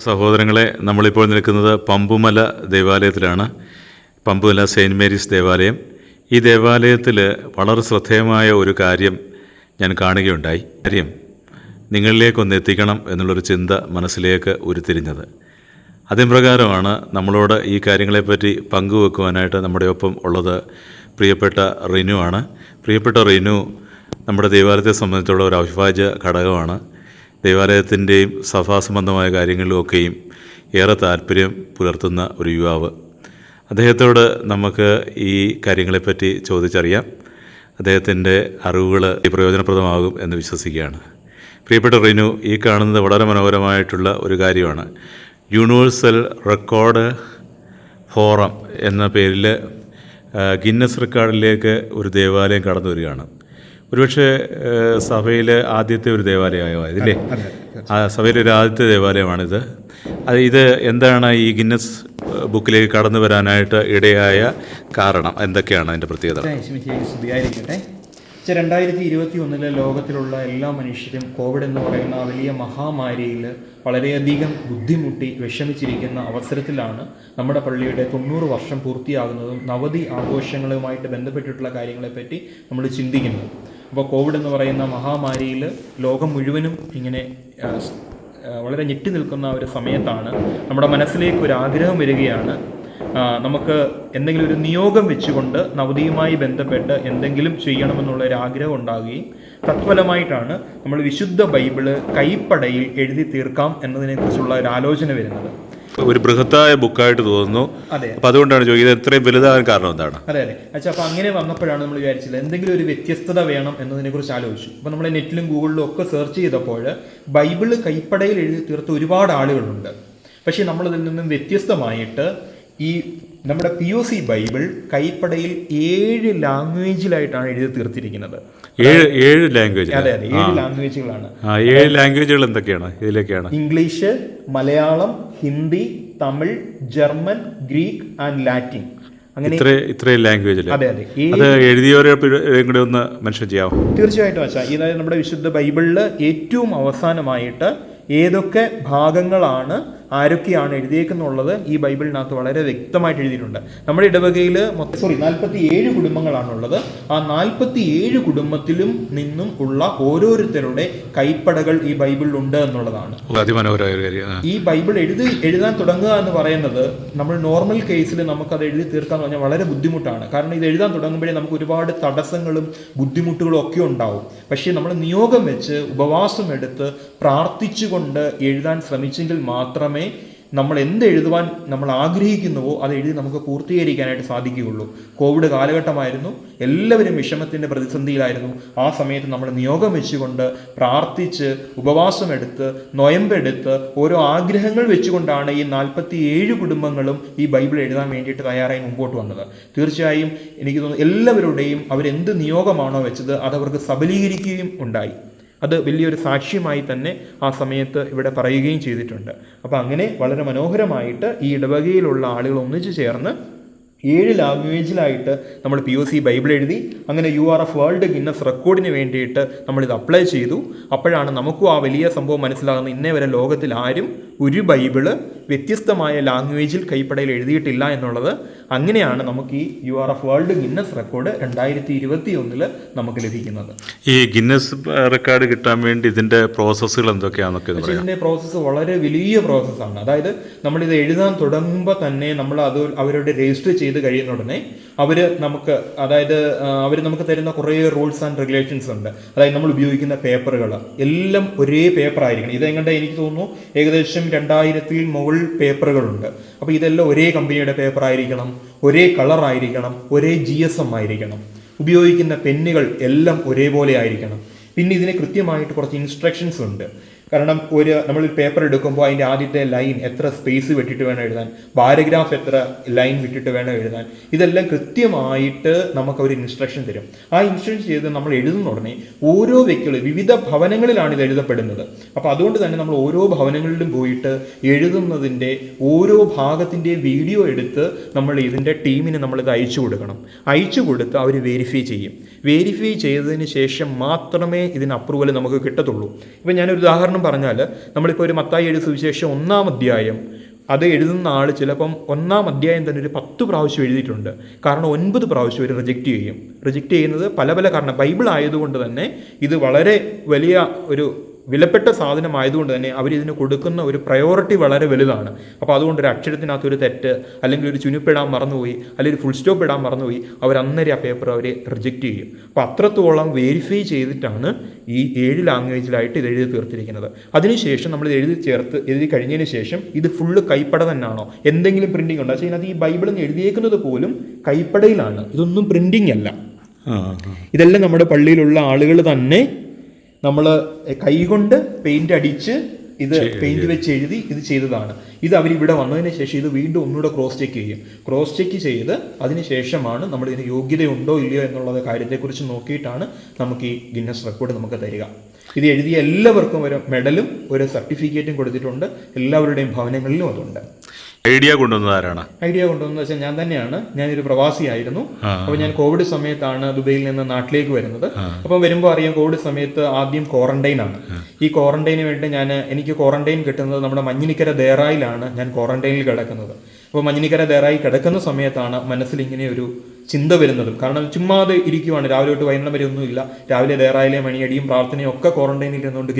സഹോദരങ്ങളെ, നമ്മളിപ്പോൾ നിൽക്കുന്നത് പമ്പുമല ദേവാലയത്തിലാണ്. പമ്പുമല സെയിൻറ്റ് മേരീസ് ദേവാലയം. ഈ ദേവാലയത്തിൽ വളരെ ശ്രദ്ധേയമായ ഒരു കാര്യം ഞാൻ കാണുകയുണ്ടായി. കാര്യം നിങ്ങളിലേക്കൊന്ന് എത്തിക്കണം എന്നുള്ളൊരു ചിന്ത മനസ്സിലേക്ക് ഉരുത്തിരിഞ്ഞത്. അതിൻ പ്രകാരമാണ് നമ്മളോട് ഈ കാര്യങ്ങളെപ്പറ്റി പങ്കുവെക്കുവാനായിട്ട് നമ്മുടെ ഒപ്പം ഉള്ളത് പ്രിയപ്പെട്ട റിനു ആണ്. പ്രിയപ്പെട്ട റിനു നമ്മുടെ ദേവാലയത്തെ സംബന്ധിച്ചുള്ള ഒരു അവിഭാജ്യ ഘടകമാണ്. ദേവാലയത്തിൻ്റെയും സഭാസംബന്ധമായ കാര്യങ്ങളിലുമൊക്കെയും ഏറെ താല്പര്യം പുലർത്തുന്ന ഒരു യുവാവ്. അദ്ദേഹത്തോട് നമുക്ക് ഈ കാര്യങ്ങളെപ്പറ്റി ചോദിച്ചറിയാം. അദ്ദേഹത്തിൻ്റെ അറിവുകൾ പ്രയോജനപ്രദമാകും എന്ന് വിശ്വസിക്കുകയാണ്. പ്രിയപ്പെട്ട റിനു, ഈ കാണുന്നത് വളരെ മനോഹരമായിട്ടുള്ള ഒരു കാര്യമാണ്. യൂണിവേഴ്സൽ റെക്കോർഡ് ഫോറം എന്ന പേരിൽ ഗിന്നസ് റെക്കോർഡിലേക്ക് ഒരു ദേവാലയം കടന്നു വരികയാണ്. ഒരുപക്ഷെ സഭയിലെ ആദ്യത്തെ ഒരു ദേവാലയമായോ ഇതില്ലേ? സഭയിലെ ഒരു ആദ്യത്തെ ദേവാലയമാണിത്. ഇത് എന്താണ് ഈ ഗിന്നസ് ബുക്കിലേക്ക് കടന്നു വരാനായിട്ട് ഇടയായ കാരണം? എന്തൊക്കെയാണ് അതിൻ്റെ പ്രത്യേകത? 2021 ലോകത്തിലുള്ള എല്ലാ മനുഷ്യരും കോവിഡ് എന്ന് പറയുന്ന ആ വലിയ മഹാമാരിയിൽ വളരെയധികം ബുദ്ധിമുട്ടി വിഷമിച്ചിരിക്കുന്ന അവസരത്തിലാണ് നമ്മുടെ പള്ളിയുടെ 90 വർഷം പൂർത്തിയാകുന്നതും നവതി ആഘോഷങ്ങളുമായിട്ട് ബന്ധപ്പെട്ടിട്ടുള്ള കാര്യങ്ങളെപ്പറ്റി നമ്മൾ ചിന്തിക്കുന്നത്. അപ്പോൾ കോവിഡ് എന്ന് പറയുന്ന മഹാമാരിയിൽ ലോകം മുഴുവനും ഇങ്ങനെ വളരെ ഞെട്ടി നിൽക്കുന്ന ഒരു സമയത്താണ് നമ്മുടെ മനസ്സിലേക്ക് ഒരു ആഗ്രഹം വരികയാണ്. നമുക്ക് എന്തെങ്കിലും ഒരു നിയോഗം വെച്ചുകൊണ്ട് നവതിയുമായി ബന്ധപ്പെട്ട് എന്തെങ്കിലും ചെയ്യണമെന്നുള്ള ഒരു ആഗ്രഹം ഉണ്ടാകുകയും തത്ഫലമായിട്ടാണ് നമ്മൾ വിശുദ്ധ ബൈബിള് കൈപ്പടയിൽ എഴുതി തീർക്കാം എന്നതിനെക്കുറിച്ചുള്ള ഒരു ആലോചന വരുന്നത്. ഒരു ബൃഹത്തായ ബുക്കായിട്ട് തോന്നുന്നു. അതെ, അപ്പോൾ അതുകൊണ്ടാണ് ചോദിക്കുന്നത് ഇത്രയും വലുതാകാൻ കാരണം എന്താണ്? അതെ അച്ഛാ, അപ്പോൾ അങ്ങനെ വന്നപ്പോഴാണ് നമ്മൾ വിചാരിച്ചത് എന്തെങ്കിലും ഒരു വ്യത്യസ്തത വേണം എന്നതിനെക്കുറിച്ച് ആലോചിച്ചു. അപ്പോൾ നമ്മൾ നെറ്റിലും ഗൂഗിളിലും ഒക്കെ സെർച്ച് ചെയ്തപ്പോൾ ബൈബിള് കൈപ്പടയിൽ എഴുതി തീർത്ത ഒരുപാട് ആളുകളുണ്ട്. പക്ഷേ നമ്മളതിൽ നിന്നും വ്യത്യസ്തമായിട്ട് ഈ നമ്മുടെ POC ബൈബിൾ കൈപ്പടയിൽ 7 ലാംഗ്വേജിലായിട്ടാണ് എഴുതി തീർത്തിരിക്കുന്നത്. 7 ലാംഗ്വേജ്? അതെ, 7 ലാംഗ്വേജുകളാണ്. 7 ലാംഗ്വേജുകൾ എന്തൊക്കെയാണ്? ഇതിലേക്കാണ് English, Malayalam, Hindi, Tamil, German, Greek and Latin. അങ്ങനെ ഇത്രയും ലാംഗ്വേജിൽ. അതെ അതെ. അത് എഴുതിയവരെ കൂടെ ഒന്ന് മെൻഷൻ ചെയ്യാമോ? തീർച്ചയായിട്ടും അച്ഛാ. ഇതായത് നമ്മുടെ വിശുദ്ധ ബൈബിളിൽ ഏറ്റവും അവസാനമായിട്ട് ഏതൊക്കെ ഭാഗങ്ങളാണ് ആരൊക്കെയാണ് എഴുതിയേക്കുന്നുള്ളത് ഈ ബൈബിളിനകത്ത് വളരെ വ്യക്തമായിട്ട് എഴുതിയിട്ടുണ്ട്. നമ്മുടെ ഇടവകയിൽ 47 കുടുംബങ്ങളാണുള്ളത്. ആ 47 കുടുംബത്തിലും നിന്നും ഉള്ള ഓരോരുത്തരുടെ കൈപ്പടകൾ ഈ ബൈബിളിലുണ്ട് എന്നുള്ളതാണ് അതിമനോഹരമായ കാര്യം. ഈ ബൈബിൾ എഴുതാൻ തുടങ്ങുക എന്ന് പറയുന്നത് നമ്മൾ നോർമൽ കേസിൽ നമുക്കത് എഴുതി തീർക്കാന്ന് പറഞ്ഞാൽ വളരെ ബുദ്ധിമുട്ടാണ്. കാരണം ഇത് എഴുതാൻ തുടങ്ങുമ്പോഴേ നമുക്ക് ഒരുപാട് തടസ്സങ്ങളും ബുദ്ധിമുട്ടുകളും ഒക്കെ ഉണ്ടാവും. പക്ഷേ നമ്മൾ നിയോഗം വെച്ച് ഉപവാസം എടുത്ത് പ്രാർത്ഥിച്ചുകൊണ്ട് എഴുതാൻ ശ്രമിച്ചെങ്കിൽ മാത്രമേ നമ്മൾ എഴുതുവാൻ നമ്മൾ ആഗ്രഹിക്കുന്നുവോ അത് എഴുതി നമുക്ക് പൂർത്തീകരിക്കാനായിട്ട് സാധിക്കുകയുള്ളൂ. കോവിഡ് കാലഘട്ടമായിരുന്നു, എല്ലാവരും വിഷമത്തിൻ്റെ പ്രതിസന്ധിയിലായിരുന്നു. ആ സമയത്ത് നമ്മൾ നിയോഗം വെച്ചുകൊണ്ട് പ്രാർത്ഥിച്ച് ഉപവാസമെടുത്ത് നൊയമ്പെടുത്ത് ഓരോ ആഗ്രഹങ്ങൾ വെച്ചുകൊണ്ടാണ് ഈ 47 കുടുംബങ്ങളും ഈ ബൈബിൾ എഴുതാൻ വേണ്ടിയിട്ട് തയ്യാറായി മുമ്പോട്ട് വന്നത്. തീർച്ചയായും എനിക്ക് തോന്നുന്നു എല്ലാവരുടെയും അവരെന്ത് നിയോഗമാണോ വെച്ചത് അതവർക്ക് സബലീകരിക്കുകയും ഉണ്ടായി. അത് വലിയൊരു സാക്ഷ്യമായി തന്നെ ആ സമയത്ത് ഇവിടെ പറയുകയും ചെയ്തിട്ടുണ്ട്. അപ്പോൾ അങ്ങനെ വളരെ മനോഹരമായിട്ട് ഈ ഇടവകയിലുള്ള ആളുകൾ ഒന്നിച്ചു ചേർന്ന് 7 ലാംഗ്വേജിലായിട്ട് നമ്മൾ POC ബൈബിൾ എഴുതി. അങ്ങനെ URF വേൾഡ് ഗിന്നസ് റെക്കോർഡിന് വേണ്ടിയിട്ട് നമ്മളിത് അപ്ലൈ ചെയ്തു. അപ്പോഴാണ് നമുക്കും ആ വലിയ സംഭവം മനസ്സിലാകുന്നത്. ഇന്നേ വരെ ലോകത്തിൽ ആരും ഒരു ബൈബിള് വ്യത്യസ്തമായ ലാംഗ്വേജിൽ കൈപ്പടയിൽ എഴുതിയിട്ടില്ല എന്നുള്ളത്. അങ്ങനെയാണ് നമുക്ക് ഈ URF വേൾഡ് ഗിന്നസ് റെക്കോർഡ് 2021 നമുക്ക് ലഭിക്കുന്നത്. ഈ ഗിന്നസ് റെക്കോർഡ് കിട്ടാൻ വേണ്ടി ഇതിൻ്റെ പ്രോസസ്സുകൾ എന്തൊക്കെയാണെന്നൊക്കെ? ഇതിൻ്റെ പ്രോസസ്സ് വളരെ വലിയ പ്രോസസ്സാണ്. അതായത് നമ്മളിത് എഴുതാൻ തുടങ്ങുമ്പോൾ തന്നെ നമ്മൾ അവരോട് രജിസ്റ്റർ ചെയ്ത് കഴിയുന്ന ഉടനെ അവർ നമുക്ക് തരുന്ന കുറേ റൂൾസ് ആൻഡ് റെഗുലേഷൻസ് ഉണ്ട്. അതായത് നമ്മൾ ഉപയോഗിക്കുന്ന പേപ്പറുകൾ എല്ലാം ഒരേ പേപ്പർ ആയിരിക്കണം. ഇതെങ്ങോട്ട് എനിക്ക് തോന്നുന്നു ഏകദേശം 2000 മുകളിൽ പേപ്പറുകളുണ്ട്. അപ്പോൾ ഇതെല്ലാം ഒരേ കമ്പനിയുടെ പേപ്പർ ആയിരിക്കണം, ഒരേ കളർ ആയിരിക്കണം, ഒരേ GSM ആയിരിക്കണം. ഉപയോഗിക്കുന്ന പെന്നുകൾ എല്ലാം ഒരേപോലെ ആയിരിക്കണം. പിന്നെ ഇതിന് കൃത്യമായിട്ട് കുറച്ച് ഇൻസ്ട്രക്ഷൻസ് ഉണ്ട്. കാരണം നമ്മളൊരു പേപ്പർ എടുക്കുമ്പോൾ അതിൻ്റെ ആദ്യത്തെ ലൈൻ എത്ര സ്പേസ് വിട്ടിട്ട് വേണം എഴുതാൻ, പാരഗ്രാഫ് എത്ര ലൈൻ വിട്ടിട്ട് വേണം എഴുതാൻ, ഇതെല്ലാം കൃത്യമായിട്ട് നമുക്കവർ ഇൻസ്ട്രക്ഷൻ തരും. ആ ഇൻസ്ട്രക്ഷൻ ചെയ്ത് നമ്മൾ എഴുതുന്ന ഉടനെ ഓരോ വ്യക്തികളും വിവിധ ഭവനങ്ങളിലാണ് ഇത് എഴുതപ്പെടുന്നത്. അപ്പോൾ അതുകൊണ്ട് തന്നെ നമ്മൾ ഓരോ ഭവനങ്ങളിലും പോയിട്ട് എഴുതുന്നതിൻ്റെ ഓരോ ഭാഗത്തിൻ്റെ വീഡിയോ എടുത്ത് നമ്മൾ ഇതിൻ്റെ ടീമിന് നമ്മളിത് അയച്ചു കൊടുക്കണം. അയച്ചു കൊടുത്ത് അവർ വെരിഫൈ ചെയ്യും. വെരിഫൈ ചെയ്തതിന് ശേഷം മാത്രമേ ഇതിന് അപ്രൂവൽ നമുക്ക് കിട്ടത്തുള്ളൂ. ഇപ്പം ഞാനൊരു ഉദാഹരണം ഉദാഹരണം പറഞ്ഞാൽ നമ്മളിപ്പോൾ ഒരു മത്തായി എഴുതിയ സുവിശേഷം 1-ാം അധ്യായം അത് എഴുതുന്ന ആൾ ചിലപ്പം 1-ാം അധ്യായം തന്നെ ഒരു 10 പ്രാവശ്യം എഴുതിയിട്ടുണ്ട്. കാരണം 9 പ്രാവശ്യം അവർ റിജക്റ്റ് ചെയ്യും. റിജക്റ്റ് ചെയ്യുന്നത് പല പല കാരണം ബൈബിൾ ആയതുകൊണ്ട് തന്നെ ഇത് വളരെ വലിയ ഒരു വിലപ്പെട്ട സാധനമായതുകൊണ്ട് തന്നെ അവരിതിന് കൊടുക്കുന്ന ഒരു പ്രയോറിറ്റി വളരെ വലുതാണ്. അപ്പോൾ അതുകൊണ്ട് ഒരു അക്ഷരത്തിനകത്തൊരു തെറ്റ് അല്ലെങ്കിൽ ഒരു ചുനിപ്പിടാൻ മറന്നുപോയി അല്ലെങ്കിൽ ഫുൾ സ്റ്റോപ്പ് ഇടാൻ മറന്നുപോയി അവർ അന്നേരം ആ പേപ്പർ അവർ റിജക്റ്റ് ചെയ്യും. അപ്പോൾ അത്രത്തോളം വെരിഫൈ ചെയ്തിട്ടാണ് ഈ 7 ലാംഗ്വേജിലായിട്ട് ഇത് എഴുതി തീർത്തിരിക്കുന്നത്. അതിനുശേഷം നമ്മൾ എഴുതി കഴിഞ്ഞതിന് ശേഷം ഇത് ഫുള്ള് കൈപ്പട തന്നെയാണോ, എന്തെങ്കിലും പ്രിൻറ്റിംഗ് ഉണ്ടോ? പക്ഷേ ഇതിനകത്ത് ഈ ബൈബിളിൽ എഴുതിയേക്കുന്നത് പോലും കൈപ്പടയിലാണ്, ഇതൊന്നും പ്രിൻറ്റിംഗ് അല്ല. ഇതെല്ലാം നമ്മുടെ പള്ളിയിലുള്ള ആളുകൾ തന്നെ നമ്മൾ കൈകൊണ്ട് പെയിന്റ് അടിച്ച് ഇത് പെയിന്റ് വെച്ച് എഴുതി ഇത് ചെയ്തതാണ്. ഇത് അവരിവിടെ വന്നതിന് ശേഷം ഇത് വീണ്ടും ഒന്നുകൂടെ ക്രോസ് ചെക്ക് ചെയ്യും. ക്രോസ് ചെക്ക് ചെയ്ത് അതിന് ശേഷമാണ് നമ്മൾ ഇതിന് യോഗ്യതയുണ്ടോ ഇല്ലയോ എന്നുള്ള കാര്യത്തെക്കുറിച്ച് നോക്കിയിട്ടാണ് നമുക്ക് ഈ ഗിന്നസ് റെക്കോർഡ് നമുക്ക് തരിക. ഇത് എഴുതിയ എല്ലാവർക്കും ഒരു മെഡലും ഒരു സർട്ടിഫിക്കറ്റും കൊടുത്തിട്ടുണ്ട്. എല്ലാവരുടെയും ഭവനങ്ങളിലും അതുണ്ട്. ഐഡിയ കൊണ്ടുവന്നത് ആരാണ്? ഐഡിയ കൊണ്ടുവന്നത് വെച്ചാൽ ഞാൻ തന്നെയാണ്. ഞാനൊരു പ്രവാസിയായിരുന്നു. അപ്പോൾ ഞാൻ കോവിഡ് സമയത്താണ് ദുബൈയിൽ നിന്ന് നാട്ടിലേക്ക് വരുന്നത്. അപ്പം വരുമ്പോൾ അറിയാം കോവിഡ് സമയത്ത് ആദ്യം ക്വാറന്റൈൻ ആണ്. ഈ ക്വാറന്റൈന് വേണ്ടി എനിക്ക് ക്വാറന്റൈൻ കിട്ടുന്നത് നമ്മുടെ മഞ്ഞിനിക്കര ദേറായിലാണ് ഞാൻ ക്വാറന്റൈനിൽ കിടക്കുന്നത്. അപ്പോൾ മഞ്ഞിനിക്കര ദേറായി കിടക്കുന്ന സമയത്താണ് മനസ്സിൽ ഇങ്ങനെ ഒരു ചിന്ത വരുന്നതും. കാരണം ചുമ്മാതെ ഇരിക്കുവാണ്, രാവിലെ തൊട്ട് വൈകുന്നേരം വരെ ഒന്നുമില്ല. രാവിലെ ദേറായിലെ മണിയടിയും പ്രാർത്ഥനയും ഒക്കെ ക്വാറന്റൈനിൽ ഇരുന്നുകൊണ്ട്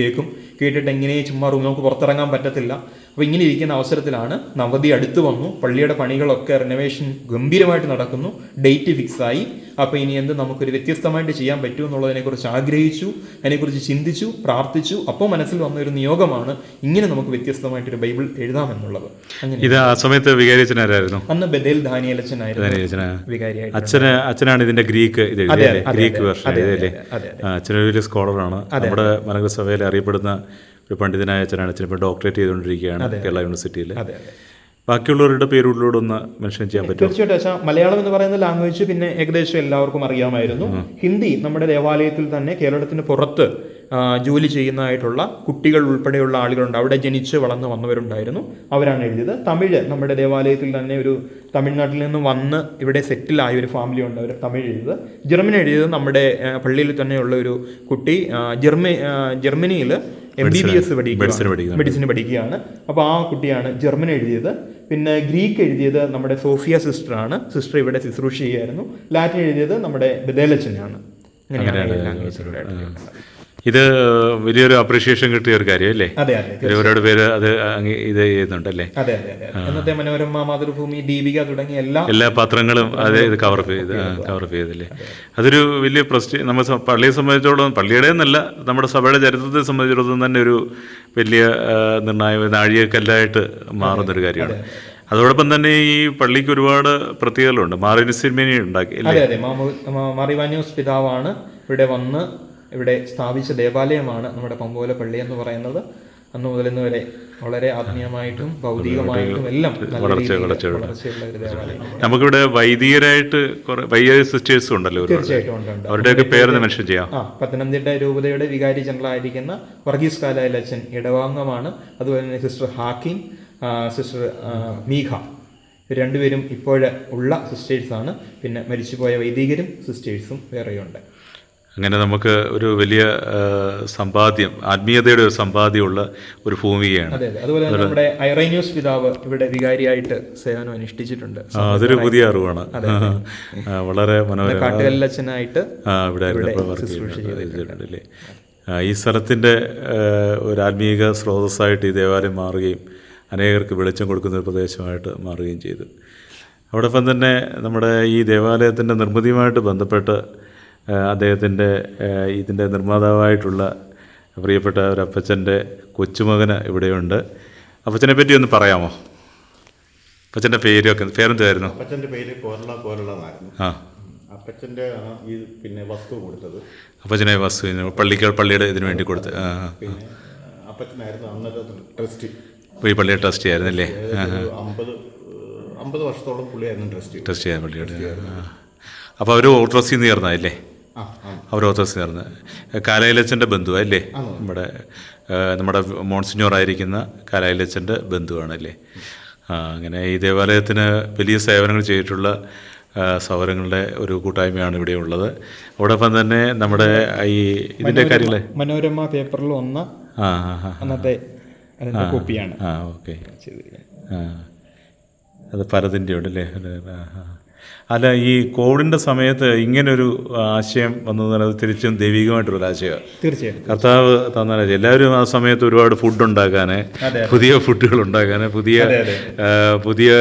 കേട്ടിട്ട് എങ്ങനെ ചുമ്മാ നമുക്ക് പുറത്തിറങ്ങാൻ പറ്റത്തില്ല. അപ്പോൾ ഇങ്ങനെ ഇരിക്കുന്ന അവസരത്തിലാണ് നവതി അടുത്ത് വന്നു. പള്ളിയുടെ പണികളൊക്കെ റിനോവേഷൻ ഗംഭീരമായിട്ട് നടക്കുന്നു, ഡേറ്റ് ഫിക്സായി. അപ്പോൾ ഇനി എന്ത് നമുക്കൊരു വ്യത്യസ്തമായിട്ട് ചെയ്യാൻ പറ്റും എന്നുള്ളതിനെക്കുറിച്ച് ആഗ്രഹിച്ചു, അതിനെക്കുറിച്ച് ചിന്തിച്ചു, പ്രാർത്ഥിച്ചു. അപ്പോൾ മനസ്സിൽ വന്ന ഒരു നിയോഗമാണ് ഇങ്ങനെ നമുക്ക് വ്യത്യസ്തമായിട്ടൊരു ബൈബിൾ എഴുതാമെന്നുള്ളത്. അങ്ങനെ ഇത് ആ സമയത്ത് വികാരിയച്ഛനായിരുന്നു. അന്ന് ബദേൽ ദാനിയേലച്ചനായിരുന്നു വികാരിയായിട്ട്. അച്ഛനാണ് ഇതിന്റെ ഗ്രീക്ക് വേർഷൻ എഴുതിയല്ലേ? അച്ഛനൊരു വലിയ സ്കോളറാണ്. നമ്മുടെ മലങ്കര സഭയിൽ അറിയപ്പെടുന്ന ഒരു പണ്ഡിതനായ അച്ഛനാണ്. അച്ഛൻ ഇപ്പോൾ ഡോക്ടറേറ്റ് ചെയ്തുകൊണ്ടിരിക്കുകയാണ് കേരള യൂണിവേഴ്സിറ്റിയിൽ. ബാക്കിയുള്ളവരുടെ പേരുകളിലൂടെ ഒന്ന് മെൻഷൻ ചെയ്യാൻ പറ്റും? തീർച്ചയായിട്ടും. പക്ഷേ മലയാളം എന്ന് പറയുന്ന ലാംഗ്വേജ് പിന്നെ ഏകദേശം എല്ലാവർക്കും അറിയാമായിരുന്നു. ഹിന്ദി നമ്മുടെ ദേവാലയത്തിൽ തന്നെ കേരളത്തിന് പുറത്ത് ജോലി ചെയ്യുന്നതായിട്ടുള്ള കുട്ടികൾ ഉൾപ്പെടെയുള്ള ആളുകളുണ്ട്. അവിടെ ജനിച്ച് വളർന്ന് വന്നവരുണ്ടായിരുന്നു, അവരാണ് എഴുതിയത്. തമിഴ് നമ്മുടെ ദേവാലയത്തിൽ തന്നെ ഒരു തമിഴ്നാട്ടിൽ നിന്ന് വന്ന് ഇവിടെ സെറ്റിലായ ഒരു ഫാമിലി ഉണ്ട്, അവർ തമിഴ് എഴുതിയത്. ജർമ്മനി എഴുതിയത് നമ്മുടെ പള്ളിയിൽ തന്നെയുള്ള ഒരു കുട്ടി ജർമ്മനിയിൽ MBBS മെഡിസിന് പഠിക്കുകയാണ്. അപ്പോൾ ആ കുട്ടിയാണ് ജർമ്മൻ എഴുതിയത്. പിന്നെ ഗ്രീക്ക് എഴുതിയത് നമ്മുടെ സോഫിയ സിസ്റ്ററാണ്. സിസ്റ്റർ ഇവിടെ ശുശ്രൂഷ ചെയ്യായിരുന്നു. ലാറ്റിൻ എഴുതിയത് നമ്മുടെ ബദേലച്ചനാണ്. ഇത് വലിയൊരു അപ്രീഷിയേഷൻ കിട്ടിയ ഒരു കാര്യമല്ലേ? അതെ അതെ. ഒരുപാട് പേര് അത് ഇത് ചെയ്യുന്നുണ്ടല്ലേ? അതെ അതെ അതെ. ഇന്നത്തെ മനോരമ, മാതൃഭൂമി, ദീപിക തുടങ്ങിയ എല്ലാ പത്രങ്ങളും അത് ഇത് കവർ ചെയ്തല്ലേ? അതൊരു വലിയ നമ്മൾ പള്ളിയെ സംബന്ധിച്ചിടത്തോളം, പള്ളിയുടെ എന്നല്ല നമ്മുടെ സഭയുടെ ചരിത്രത്തെ സംബന്ധിച്ചിടത്തോളം തന്നെ ഒരു വലിയ നിർണായക നാഴികക്കല്ലായിട്ട് മാറുന്നൊരു കാര്യമാണ്. അതോടൊപ്പം തന്നെ ഈ പള്ളിക്ക് ഒരുപാട് പ്രത്യേകതകളുണ്ട്. മാറിവാനിയോസ് ഉണ്ടാക്കി. അതെ അതെ. മാറിവാനിയോസ് പിതാവാണ് ഇവിടെ സ്ഥാപിച്ച ദേവാലയമാണ് നമ്മുടെ പമ്പോല പള്ളി എന്ന് പറയുന്നത്. അന്ന് മുതൽ ഇന്ന് വരെ വളരെ ആത്മീയമായിട്ടും ഭൗതികമായിട്ടും എല്ലാം വളർച്ചയുള്ള ഒരു ദേവാലയം. നമുക്കിവിടെ വൈദികരായിട്ട് വൈദിക സിസ്റ്റേഴ്സും ഉണ്ടല്ലോ. തീർച്ചയായിട്ടും ഉണ്ട്. അവരുടെയൊക്കെ പേര് മെൻഷൻ ചെയ്യാം. പത്തനംതിട്ട രൂപതയുടെ വികാരി ജനറൽ ആയിരിക്കുന്ന വർഗീസ് കാലായിലച്ചൻ ഇടവാംഗമാണ്. അതുപോലെ തന്നെ സിസ്റ്റർ ഹാക്കിൻ, സിസ്റ്റർ മീഖ, രണ്ടുപേരും ഇപ്പോഴുള്ള സിസ്റ്റേഴ്സാണ്. പിന്നെ മരിച്ചുപോയ വൈദികരും സിസ്റ്റേഴ്സും വേറെയുണ്ട്. അങ്ങനെ നമുക്ക് ഒരു വലിയ സമ്പാദ്യം, ആത്മീയതയുടെ ഒരു സമ്പാദ്യമുള്ള ഒരു ഭൂമികയാണ്. അതെ അതെ. അതുപോലെ നമ്മുടെ ഐറേനിയോസ് പിതാവ് ഇവിടെ വികാരിയായിട്ട് സേവനം അനുഷ്ഠിച്ചിട്ടുണ്ട്. അതൊരു പുതിയ അറിവാണ്. വളരെ മനോഹരം. കാട്ടുകല്ലച്ചനായിട്ട് ഇവിടെ ചെയ്തിട്ടുണ്ടല്ലേ? ഈ സ്ഥലത്തിൻ്റെ ഒരു ആത്മീയ സ്രോതസ്സായിട്ട് ഈ ദേവാലയം മാറുകയും അനേകർക്ക് വെളിച്ചം കൊടുക്കുന്ന ഒരു പ്രദേശമായിട്ട് മാറുകയും ചെയ്തു. അതോടൊപ്പം തന്നെ നമ്മുടെ ഈ ദേവാലയത്തിൻ്റെ നിർമ്മിതിയുമായിട്ട് ബന്ധപ്പെട്ട് അദ്ദേഹത്തിൻ്റെ ഇതിൻ്റെ നിർമ്മാതാവായിട്ടുള്ള പ്രിയപ്പെട്ട ഒരു അപ്പച്ചൻ്റെ കൊച്ചുമകന് ഇവിടെയുണ്ട്. അപ്പച്ചനെ പറ്റി ഒന്ന് പറയാമോ? അപ്പച്ചൻ്റെ പേരെന്തായിരുന്നു? അപ്പച്ചൻ്റെ പേര് കോരള. അപ്പച്ചൻ്റെ പിന്നെ വസ്തു കൊടുത്തത് അപ്പച്ചനെ വസ്തു പള്ളിയുടെ ഇതിനു വേണ്ടി കൊടുത്ത്. പിന്നെ അപ്പച്ചനായിരുന്നു അന്നത്തെ ട്രസ്റ്റ്. ഈ പള്ളിയുടെ ട്രസ്റ്റ് ആയിരുന്നല്ലേ? 50 വർഷത്തോളം പുള്ളിയായിരുന്നു ട്രസ്റ്റ് ചെയ്യാൻ പള്ളിയുടെ. അപ്പോൾ അവർ ഓർത്തഡോക്സിൽ നിന്ന് ചേർന്നതല്ലേ? അവർ ഓർത്തഡോക്സിൽ ചേർന്ന് കാലായിലച്ചൻ്റെ ബന്ധുവല്ലേ? നമ്മുടെ മോൺസിഞ്ഞോറായിരിക്കുന്ന കാലായിലച്ചൻ്റെ ബന്ധുവാണല്ലേ? അങ്ങനെ ഈ ദേവാലയത്തിന് വലിയ സേവനങ്ങൾ ചെയ്തിട്ടുള്ള സൗരങ്ങളുടെ ഒരു കൂട്ടായ്മയാണ് ഇവിടെ ഉള്ളത്. അതോടൊപ്പം തന്നെ നമ്മുടെ ഈ ഇതിൻ്റെ കാര്യങ്ങൾ മനോരമ പേപ്പറിൽ വന്ന ആ ആ ആ അന്നത്തെ അതിൻ്റെ കോപ്പിയാണ് ആ ഓക്കെ ചെയ്തിരിക്കുന്നത്. ആ അത് പലതിൻ്റെ ഉണ്ടല്ലേ? അല്ല, ഈ കോവിഡിൻ്റെ സമയത്ത് ഇങ്ങനൊരു ആശയം വന്നത് അത് തിരിച്ചും ദൈവികമായിട്ടൊരു ആശയമാണ്. തീർച്ചയായിട്ടും കർത്താവ് തന്നാൽ എല്ലാവരും ആ സമയത്ത് ഒരുപാട് ഫുഡ് ഉണ്ടാക്കാൻ, പുതിയ ഫുഡുകൾ ഉണ്ടാക്കാൻ, പുതിയ പുതിയ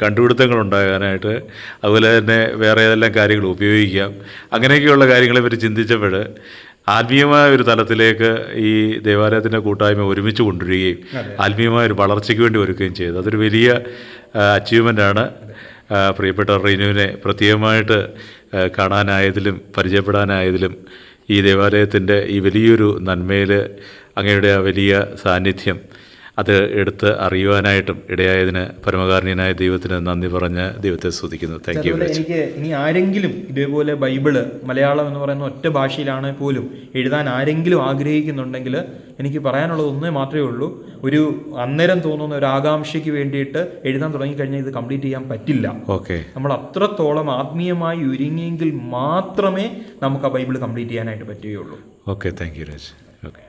കണ്ടുപിടുത്തങ്ങൾ ഉണ്ടാകാനായിട്ട്, അതുപോലെ തന്നെ വേറെ ഏതെല്ലാം കാര്യങ്ങൾ ഉപയോഗിക്കാം, അങ്ങനെയൊക്കെയുള്ള കാര്യങ്ങളെ പറ്റി ചിന്തിച്ചപ്പോൾ ആത്മീയമായ ഒരു തലത്തിലേക്ക് ഈ ദേവാലയത്തിൻ്റെ കൂട്ടായ്മ ഒരുമിച്ച് കൊണ്ടുവരികയും ആത്മീയമായ ഒരു വളർച്ചയ്ക്ക് വേണ്ടി ഒരുക്കുകയും ചെയ്തു. അതൊരു വലിയ അച്ചീവ്മെൻ്റാണ്. പ്രിയപ്പെട്ട റീനുവിനെ പ്രത്യേകമായിട്ട് കാണാനായതിലും പരിചയപ്പെടാനായതിലും ഈ ദേവാലയത്തിൻ്റെ ഈ വലിയൊരു നന്മയിൽ അങ്ങയുടെ ആ വലിയ സാന്നിധ്യം അത് എടുത്ത് അറിയുവാനായിട്ടും ഇടയായതിന് പരമകാരുണ്യനായ ദൈവത്തിന് നന്ദി പറഞ്ഞ് ദൈവത്തെ സ്തുതിക്കുന്നു. Thank you. എനിക്ക് ഇനി ആരെങ്കിലും ഇതേപോലെ ബൈബിള് മലയാളം എന്ന് പറയുന്ന ഒറ്റ ഭാഷയിലാണെങ്കിൽ പോലും എഴുതാൻ ആരെങ്കിലും ആഗ്രഹിക്കുന്നുണ്ടെങ്കിൽ എനിക്ക് പറയാനുള്ളത് ഒന്നേ മാത്രമേ ഉള്ളൂ. ഒരു അന്നേരം തോന്നുന്ന ഒരു ആകാംക്ഷയ്ക്ക് വേണ്ടിയിട്ട് എഴുതാൻ തുടങ്ങിക്കഴിഞ്ഞാൽ ഇത് കംപ്ലീറ്റ് ചെയ്യാൻ പറ്റില്ല. ഓക്കെ. നമ്മൾ അത്രത്തോളം ആത്മീയമായി ഒരുങ്ങിയെങ്കിൽ മാത്രമേ നമുക്ക് ആ ബൈബിൾ കംപ്ലീറ്റ് ചെയ്യാനായിട്ട് പറ്റുകയുള്ളൂ. Okay, thank you Raj. Okay.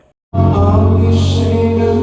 അഭിഷേകം